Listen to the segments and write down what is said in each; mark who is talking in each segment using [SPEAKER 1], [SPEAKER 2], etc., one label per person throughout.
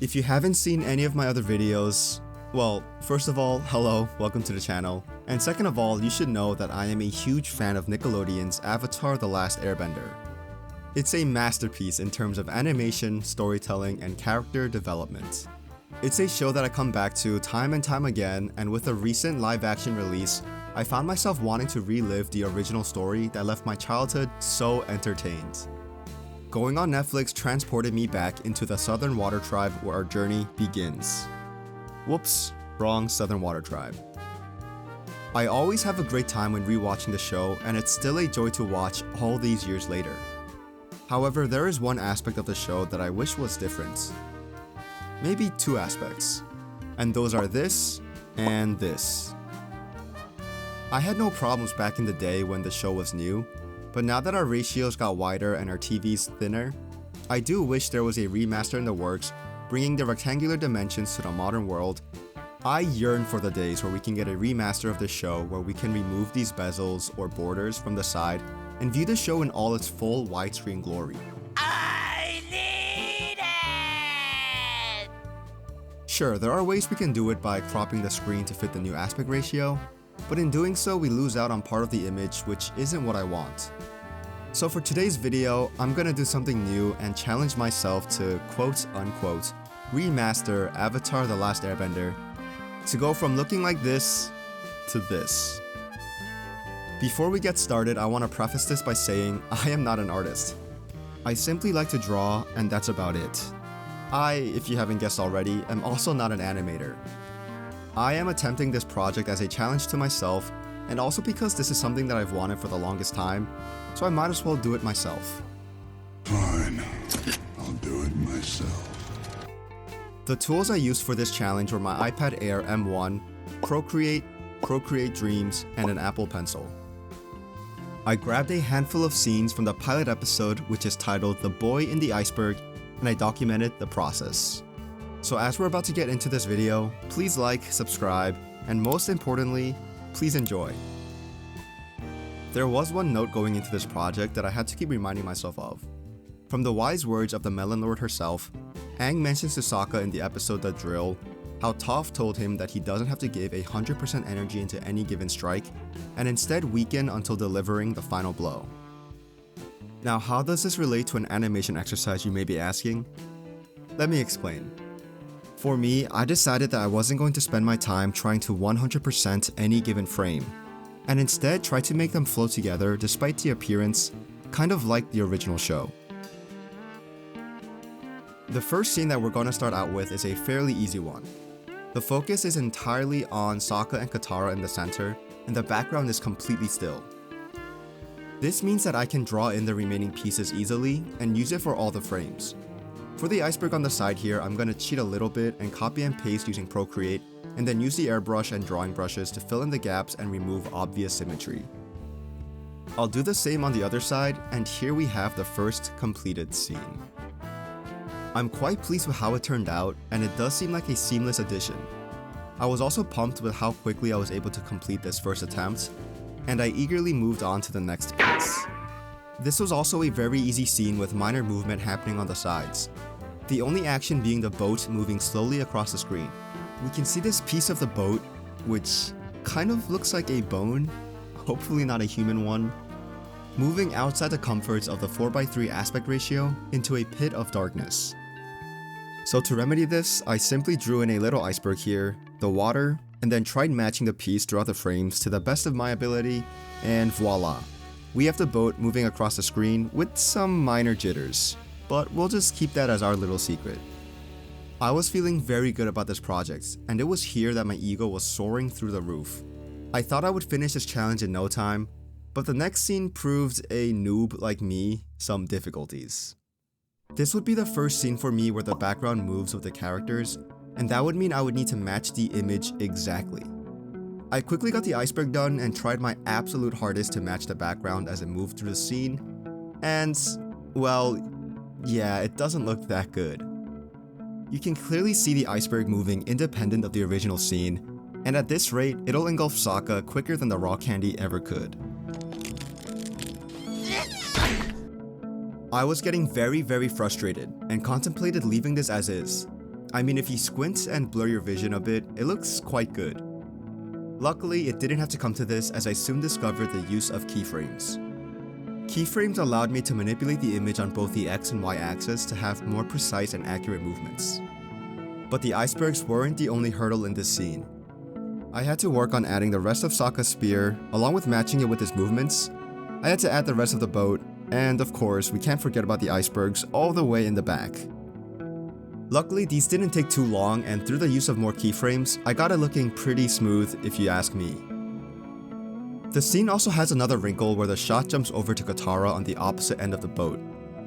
[SPEAKER 1] If you haven't seen any of my other videos, well, first of all, hello, welcome to the channel. And second of all, you should know that I am a huge fan of Nickelodeon's Avatar: The Last Airbender. It's a masterpiece in terms of animation, storytelling, and character development. It's a show that I come back to time and time again, and with a recent live-action release, I found myself wanting to relive the original story that left my childhood so entertained. Going on Netflix transported me back into the Southern Water Tribe where our journey begins. Whoops, wrong Southern Water Tribe. I always have a great time when rewatching the show, and it's still a joy to watch all these years later. However, there is one aspect of the show that I wish was different. Maybe two aspects, and those are this and this. I had no problems back in the day when the show was new, but now that our ratios got wider and our TVs thinner, I do wish there was a remaster in the works, bringing the rectangular dimensions to the modern world. I yearn for the days where we can get a remaster of the show where we can remove these bezels or borders from the side and view the show in all its full widescreen glory.
[SPEAKER 2] I need it!
[SPEAKER 1] Sure, there are ways we can do it by cropping the screen to fit the new aspect ratio, but in doing so we lose out on part of the image, which isn't what I want. So for today's video, I'm gonna do something new and challenge myself to quote-unquote remaster Avatar: The Last Airbender to go from looking like this to this. Before we get started, I want to preface this by saying I am not an artist. I simply like to draw, and that's about it. I, if you haven't guessed already, am also not an animator. I am attempting this project as a challenge to myself, and also because this is something that I've wanted for the longest time, so I might as well do it myself.
[SPEAKER 3] Fine, I'll do it myself.
[SPEAKER 1] The tools I used for this challenge were my iPad Air M1, Procreate, Procreate Dreams, and an Apple Pencil. I grabbed a handful of scenes from the pilot episode, which is titled The Boy in the Iceberg, and I documented the process. So as we're about to get into this video, please like, subscribe, and most importantly, please enjoy. There was one note going into this project that I had to keep reminding myself of. From the wise words of the Melon Lord herself, Aang mentions to Sokka in the episode The Drill how Toph told him that he doesn't have to give 100% energy into any given strike, and instead weaken until delivering the final blow. Now, how does this relate to an animation exercise, you may be asking? Let me explain. For me, I decided that I wasn't going to spend my time trying to 100% any given frame, and instead try to make them flow together despite the appearance, kind of like the original show. The first scene that we're going to start out with is a fairly easy one. The focus is entirely on Sokka and Katara in the center, and the background is completely still. This means that I can draw in the remaining pieces easily and use it for all the frames. For the iceberg on the side here, I'm going to cheat a little bit and copy and paste using Procreate, and then use the airbrush and drawing brushes to fill in the gaps and remove obvious symmetry. I'll do the same on the other side, and here we have the first completed scene. I'm quite pleased with how it turned out, and it does seem like a seamless addition. I was also pumped with how quickly I was able to complete this first attempt, and I eagerly moved on to the next piece. This was also a very easy scene with minor movement happening on the sides, the only action being the boat moving slowly across the screen. We can see this piece of the boat, which kind of looks like a bone, hopefully not a human one, moving outside the comforts of the 4:3 aspect ratio into a pit of darkness. So to remedy this, I simply drew in a little iceberg here, the water, and then tried matching the piece throughout the frames to the best of my ability, and voila. We have the boat moving across the screen with some minor jitters, but we'll just keep that as our little secret. I was feeling very good about this project, and it was here that my ego was soaring through the roof. I thought I would finish this challenge in no time, but the next scene proved a noob like me some difficulties. This would be the first scene for me where the background moves with the characters, and that would mean I would need to match the image exactly. I quickly got the iceberg done and tried my absolute hardest to match the background as it moved through the scene, and, well, yeah, it doesn't look that good. You can clearly see the iceberg moving independent of the original scene, and at this rate, it'll engulf Sokka quicker than the raw candy ever could. I was getting very frustrated and contemplated leaving this as is, I mean, if you squint and blur your vision a bit, it looks quite good. Luckily, it didn't have to come to this as I soon discovered the use of keyframes. Keyframes allowed me to manipulate the image on both the X and Y axis to have more precise and accurate movements. But the icebergs weren't the only hurdle in this scene. I had to work on adding the rest of Sokka's spear, along with matching it with his movements. I had to add the rest of the boat, and of course, we can't forget about the icebergs all the way in the back. Luckily, these didn't take too long, and through the use of more keyframes, I got it looking pretty smooth if you ask me. The scene also has another wrinkle where the shot jumps over to Katara on the opposite end of the boat.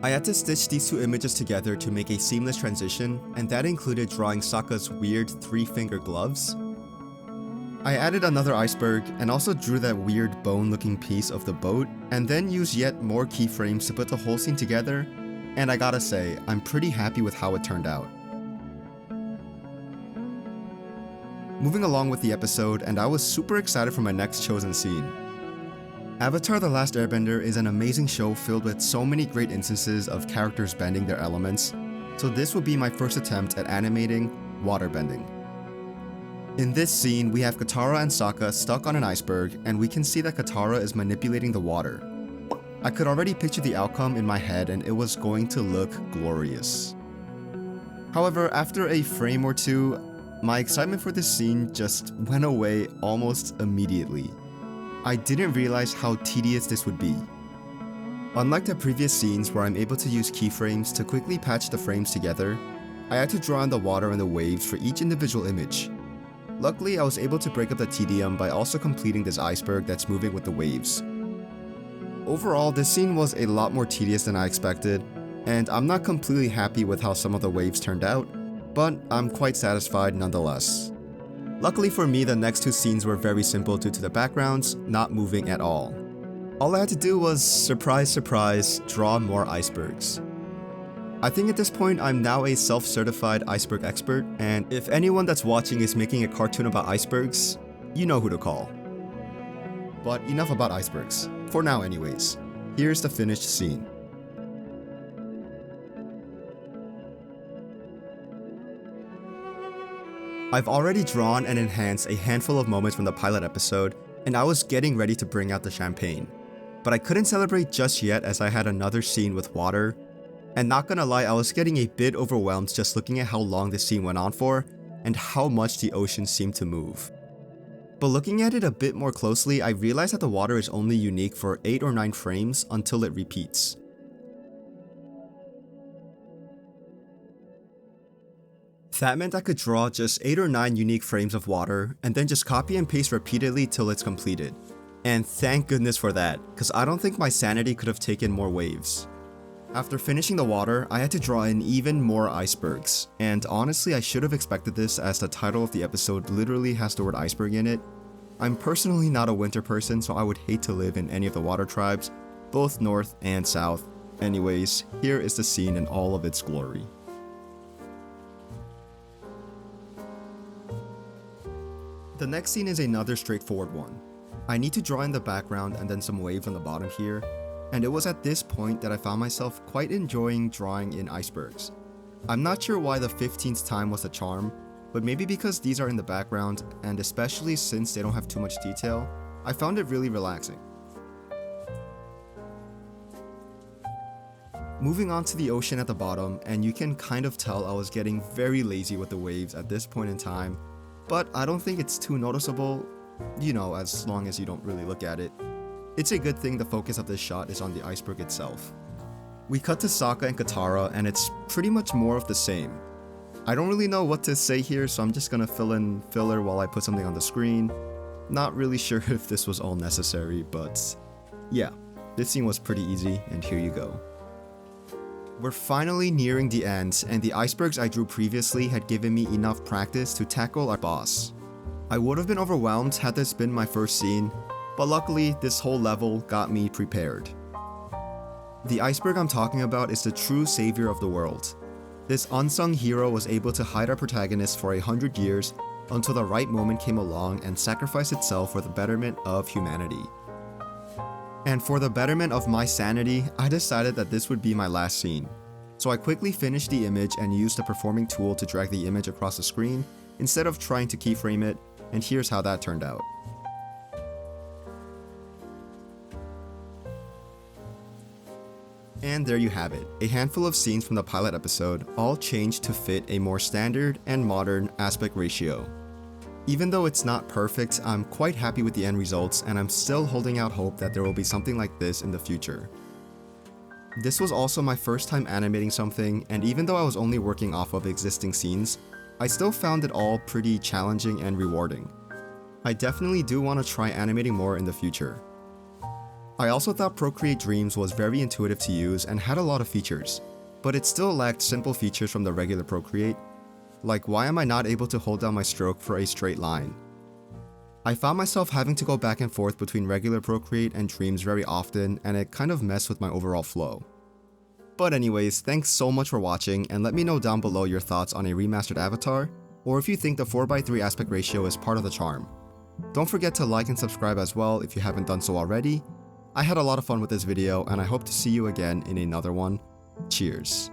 [SPEAKER 1] I had to stitch these two images together to make a seamless transition, and that included drawing Sokka's weird 3-finger gloves. I added another iceberg and also drew that weird bone-looking piece of the boat, and then used yet more keyframes to put the whole scene together, and I gotta say, I'm pretty happy with how it turned out. Moving along with the episode, and I was super excited for my next chosen scene. Avatar: The Last Airbender is an amazing show filled with so many great instances of characters bending their elements, so this will be my first attempt at animating waterbending. In this scene, we have Katara and Sokka stuck on an iceberg, and we can see that Katara is manipulating the water. I could already picture the outcome in my head, and it was going to look glorious. However, after a frame or two, my excitement for this scene just went away almost immediately. I didn't realize how tedious this would be. Unlike the previous scenes where I'm able to use keyframes to quickly patch the frames together, I had to draw in the water and the waves for each individual image. Luckily, I was able to break up the tedium by also completing this iceberg that's moving with the waves. Overall, this scene was a lot more tedious than I expected, and I'm not completely happy with how some of the waves turned out, but I'm quite satisfied nonetheless. Luckily for me, the next two scenes were very simple due to the backgrounds not moving at all. All I had to do was, surprise surprise, draw more icebergs. I think at this point I'm now a self-certified iceberg expert, and if anyone that's watching is making a cartoon about icebergs, you know who to call. But enough about icebergs, for now anyways. Here's the finished scene. I've already drawn and enhanced a handful of moments from the pilot episode, and I was getting ready to bring out the champagne. But I couldn't celebrate just yet as I had another scene with water, and not gonna lie, I was getting a bit overwhelmed just looking at how long this scene went on for, and how much the ocean seemed to move. But looking at it a bit more closely, I realized that the water is only unique for 8 or 9 frames until it repeats. That meant I could draw just 8 or 9 unique frames of water, and then just copy and paste repeatedly till it's completed. And thank goodness for that, cause I don't think my sanity could have taken more waves. After finishing the water, I had to draw in even more icebergs, and honestly I should have expected this as the title of the episode literally has the word iceberg in it. I'm personally not a winter person, so I would hate to live in any of the water tribes, both north and south. Anyways, here is the scene in all of its glory. The next scene is another straightforward one. I need to draw in the background and then some waves on the bottom here, and it was at this point that I found myself quite enjoying drawing in icebergs. I'm not sure why the 15th time was the charm, but maybe because these are in the background, and especially since they don't have too much detail, I found it really relaxing. Moving on to the ocean at the bottom, and you can kind of tell I was getting very lazy with the waves at this point in time, but I don't think it's too noticeable, you know, as long as you don't really look at it. It's a good thing the focus of this shot is on the iceberg itself. We cut to Sokka and Katara, and it's pretty much more of the same. I don't really know what to say here, so I'm just gonna fill in filler while I put something on the screen. Not really sure if this was all necessary, but yeah, this scene was pretty easy, and here you go. We're finally nearing the end, and the icebergs I drew previously had given me enough practice to tackle our boss. I would have been overwhelmed had this been my first scene, but luckily this whole level got me prepared. The iceberg I'm talking about is the true savior of the world. This unsung hero was able to hide our protagonist for 100 years until the right moment came along and sacrificed itself for the betterment of humanity. And for the betterment of my sanity, I decided that this would be my last scene. So I quickly finished the image and used the performing tool to drag the image across the screen instead of trying to keyframe it, and here's how that turned out. And there you have it, a handful of scenes from the pilot episode, all changed to fit a more standard and modern aspect ratio. Even though it's not perfect, I'm quite happy with the end results, and I'm still holding out hope that there will be something like this in the future. This was also my first time animating something, and even though I was only working off of existing scenes, I still found it all pretty challenging and rewarding. I definitely do want to try animating more in the future. I also thought Procreate Dreams was very intuitive to use and had a lot of features, but it still lacked simple features from the regular Procreate, like why am I not able to hold down my stroke for a straight line? I found myself having to go back and forth between regular Procreate and Dreams very often, and it kind of messed with my overall flow. But anyways, thanks so much for watching, and let me know down below your thoughts on a remastered Avatar, or if you think the 4:3 aspect ratio is part of the charm. Don't forget to like and subscribe as well if you haven't done so already. I had a lot of fun with this video, and I hope to see you again in another one. Cheers.